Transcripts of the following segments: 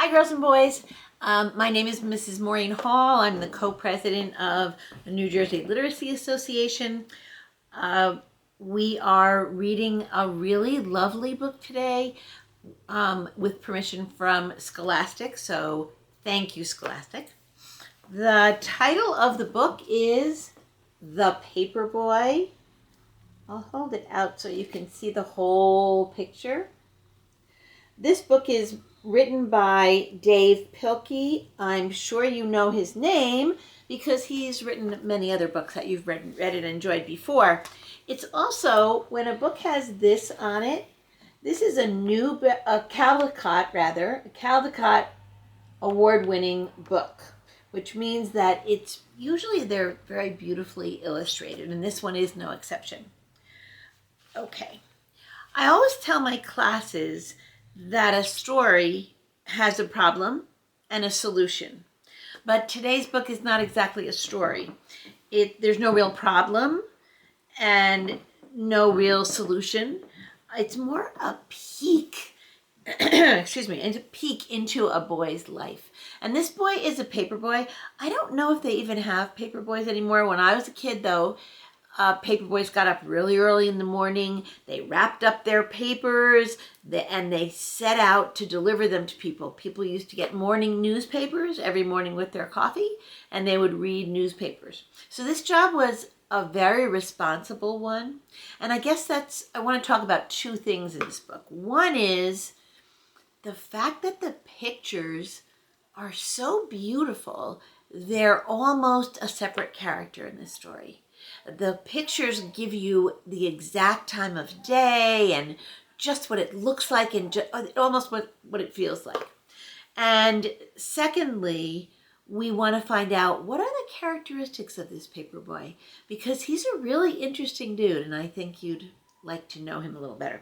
Hi, girls and boys. My name is Mrs. Maureen Hall. I'm the co-president of the New Jersey Literacy Association. We are reading a really lovely book today with permission from Scholastic, so thank you, Scholastic. The title of the book is The Paperboy. I'll hold it out so you can see the whole picture. This book is written by Dave Pilkey. I'm sure you know his name because he's written many other books that you've read and enjoyed before. It's also, when a book has this on it, this is a Caldecott award-winning book, which means that they're very beautifully illustrated, and this one is no exception. Okay. I always tell my classes that a story has a problem and a solution. But today's book is not exactly a story. There's no real problem and no real solution. It's more a peek, a peek into a boy's life. And this boy is a paper boy. I don't know if they even have paper boys anymore. When I was a kid, though, paper boys got up really early in the morning. They wrapped up their papers and they set out to deliver them to people. People used to get morning newspapers every morning with their coffee, and they would read newspapers. So this job was a very responsible one. And I guess I want to talk about two things in this book. One is the fact that the pictures are so beautiful, they're almost a separate character in this story. The pictures give you the exact time of day and just what it looks like and almost what it feels like. And secondly, we want to find out what are the characteristics of this paper boy, because he's a really interesting dude and I think you'd like to know him a little better.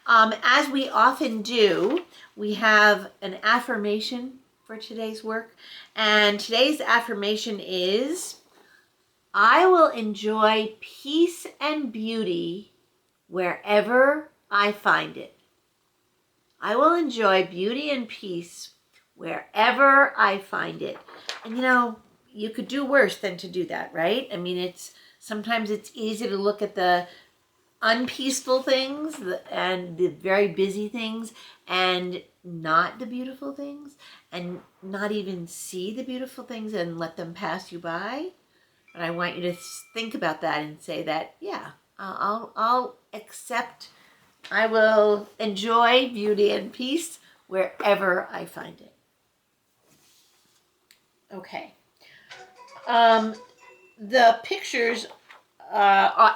As we often do, we have an affirmation for today's work, and today's affirmation is: I will enjoy peace and beauty wherever I find it. I will enjoy beauty and peace wherever I find it. And you could do worse than to do that, right? I mean, sometimes it's easy to look at the unpeaceful things and the very busy things and not the beautiful things, and not even see the beautiful things and let them pass you by. But I want you to think about that and say that, yeah, I'll accept, I will enjoy beauty and peace wherever I find it. Okay. The pictures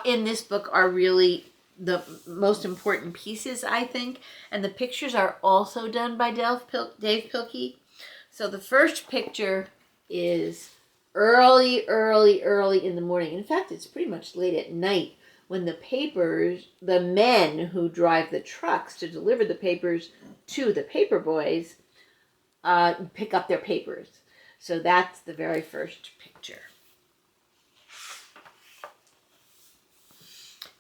in this book are really the most important pieces, I think. And the pictures are also done by Dave Pilkey. So the first picture is early in the morning. In fact, it's pretty much late at night when the men who drive the trucks to deliver the papers to the paper boys pick up their papers. So that's the very first picture.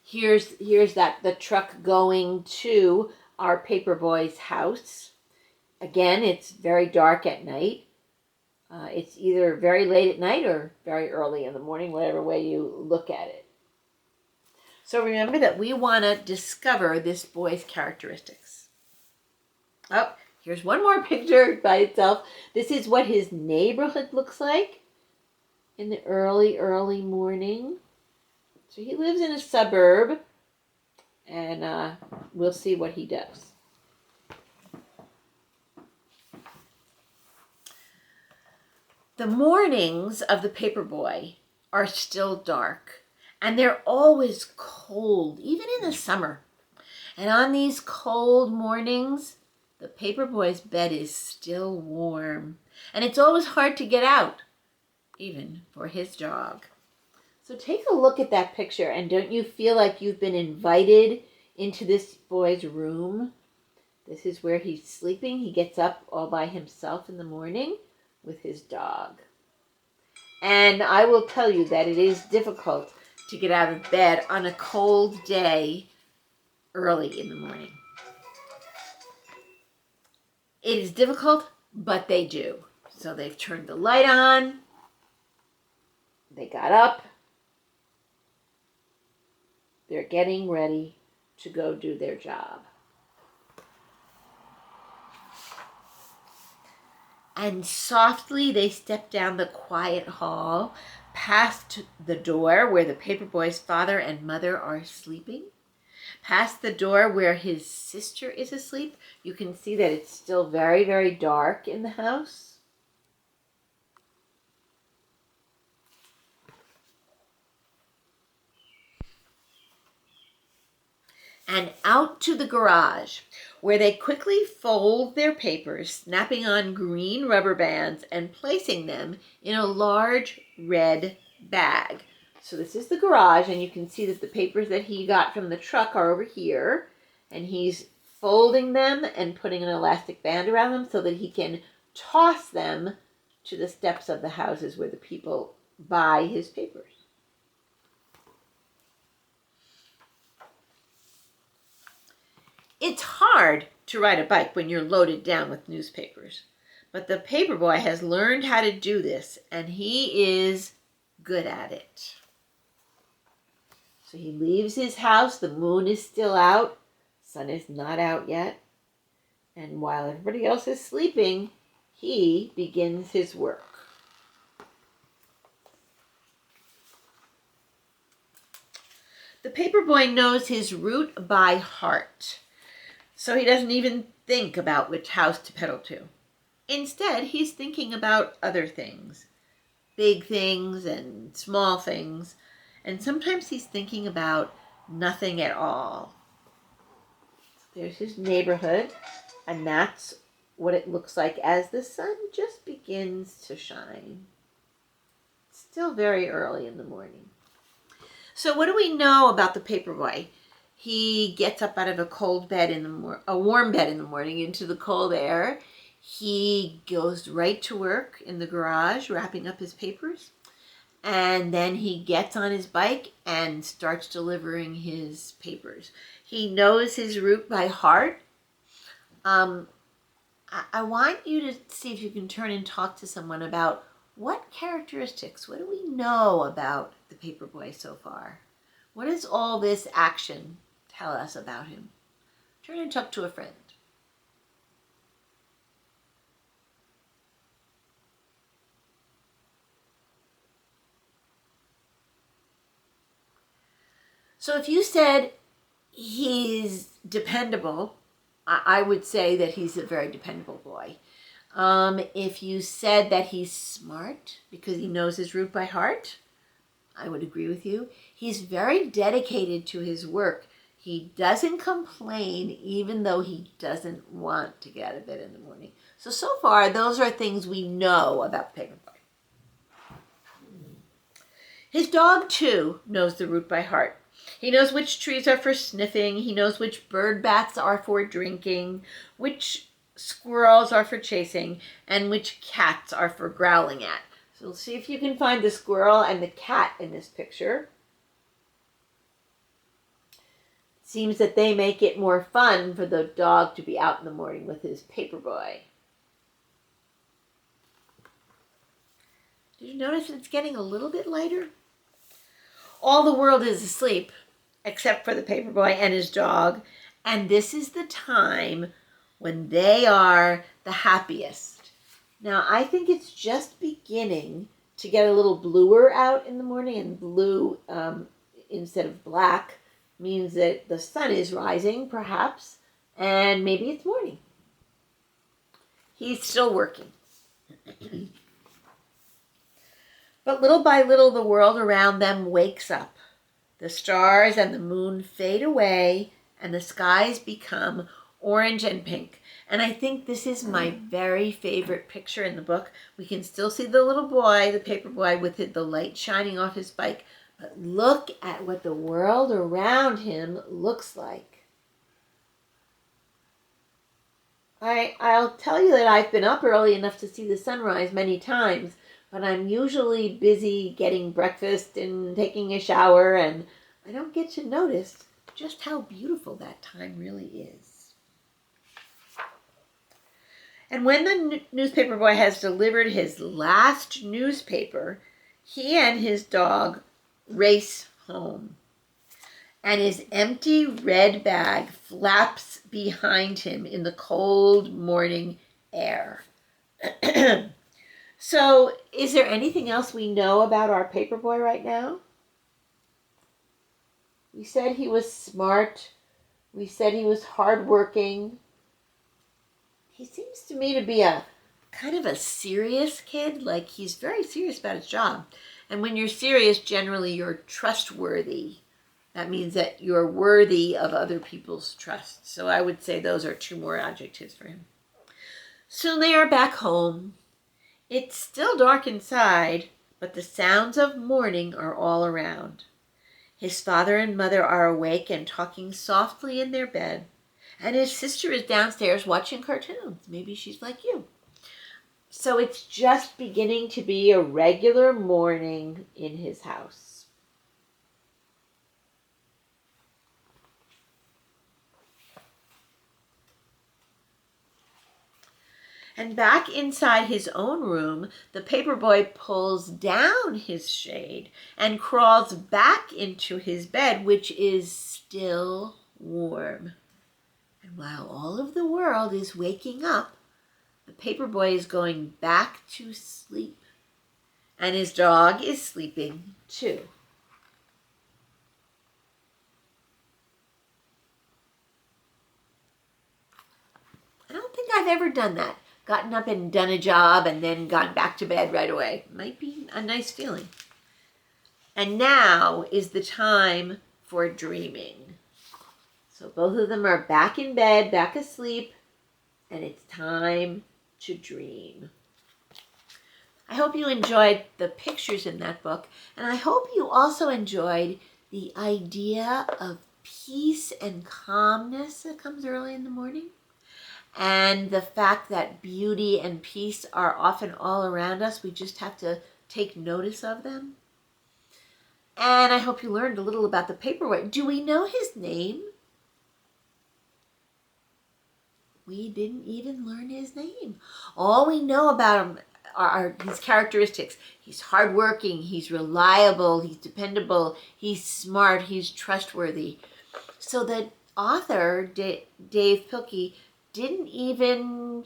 Here's the truck going to our paper boy's house. Again, it's very dark at night. It's either very late at night or very early in the morning, whatever way you look at it. So remember that we want to discover this boy's characteristics. Oh, here's one more picture by itself. This is what his neighborhood looks like in the early morning. So he lives in a suburb, and we'll see what he does. The mornings of the paper boy are still dark, and they're always cold, even in the summer. And on these cold mornings, the paper boy's bed is still warm, and it's always hard to get out, even for his dog. So take a look at that picture, and don't you feel like you've been invited into this boy's room? This is where he's sleeping. He gets up all by himself in the morning with his dog. And I will tell you that it is difficult to get out of bed on a cold day early in the morning. It is difficult, but they do. So they've turned the light on. They got up. They're getting ready to go do their job. And softly they step down the quiet hall, past the door where the Paperboy's father and mother are sleeping, past the door where his sister is asleep. You can see that it's still very, very dark in the house. And out to the garage, where they quickly fold their papers, snapping on green rubber bands and placing them in a large red bag. So this is the garage, and you can see that the papers that he got from the truck are over here, and he's folding them and putting an elastic band around them so that he can toss them to the steps of the houses where the people buy his papers. It's hard to ride a bike when you're loaded down with newspapers, but the Paperboy has learned how to do this, and he is good at it. So he leaves his house. The moon is still out. Sun is not out yet. And while everybody else is sleeping, he begins his work. The Paperboy knows his route by heart. So he doesn't even think about which house to pedal to. Instead, he's thinking about other things, big things and small things, and sometimes he's thinking about nothing at all. There's his neighborhood, and that's what it looks like as the sun just begins to shine. It's still very early in the morning. So what do we know about the Paperboy? He gets up out of a warm bed in the morning into the cold air. He goes right to work in the garage, wrapping up his papers. And then he gets on his bike and starts delivering his papers. He knows his route by heart. I want you to see if you can turn and talk to someone about what characteristics, what do we know about the Paperboy so far? What does all this action tell us about him? Turn and talk to a friend. So if you said he's dependable, I would say that he's a very dependable boy. If you said that he's smart because he knows his route by heart, I would agree with you. He's very dedicated to his work. He doesn't complain even though he doesn't want to get out of bed in the morning. So far, those are things we know about the Paperboy. His dog, too, knows the route by heart. He knows which trees are for sniffing. He knows which bird baths are for drinking, which squirrels are for chasing, and which cats are for growling at. So see if you can find the squirrel and the cat in this picture. It seems that they make it more fun for the dog to be out in the morning with his Paperboy. Did you notice it's getting a little bit lighter? All the world is asleep except for the Paperboy and his dog, and this is the time when they are the happiest. Now, I think it's just beginning to get a little bluer out in the morning, and blue instead of black means that the sun is rising, perhaps, and maybe it's morning. He's still working. But little by little, the world around them wakes up. The stars and the moon fade away, and the skies become orange and pink. And I think this is my very favorite picture in the book. We can still see the little boy, the Paperboy, with the light shining off his bike. But look at what the world around him looks like. I'll tell you that I've been up early enough to see the sunrise many times, but I'm usually busy getting breakfast and taking a shower, and I don't get to notice just how beautiful that time really is. And when the newspaper boy has delivered his last newspaper, he and his dog race home. And his empty red bag flaps behind him in the cold morning air. So, is there anything else we know about our Paperboy right now? We said he was smart. We said he was hardworking. He seems to me to be a kind of a serious kid. Like, he's very serious about his job. And when you're serious, generally you're trustworthy. That means that you're worthy of other people's trust. So I would say those are 2 more adjectives for him. Soon they are back home. It's still dark inside, but the sounds of morning are all around. His father and mother are awake and talking softly in their bed, and his sister is downstairs watching cartoons. Maybe she's like you. So it's just beginning to be a regular morning in his house. And back inside his own room, the Paperboy pulls down his shade and crawls back into his bed, which is still warm. And while all of the world is waking up, the Paperboy is going back to sleep. And his dog is sleeping too. I don't think I've ever done that. Gotten up and done a job and then gone back to bed right away. Might be a nice feeling. And now is the time for dreaming. So both of them are back in bed, back asleep, and it's time to dream. I hope you enjoyed the pictures in that book, and I hope you also enjoyed the idea of peace and calmness that comes early in the morning. And the fact that beauty and peace are often all around us. We just have to take notice of them. And I hope you learned a little about the Paperboy. Do we know his name? We didn't even learn his name. All we know about him are his characteristics. He's hardworking, he's reliable, he's dependable, he's smart, he's trustworthy. So the author, Dave Pilkey, didn't even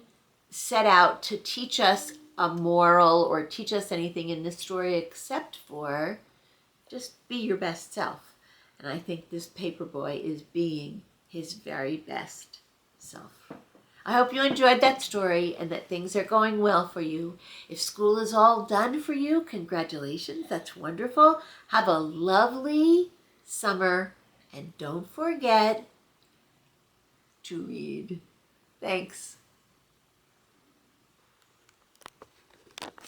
set out to teach us a moral or teach us anything in this story except for just be your best self. And I think this Paperboy is being his very best self. I hope you enjoyed that story and that things are going well for you. If school is all done for you, congratulations. That's wonderful. Have a lovely summer and don't forget to read. Thanks.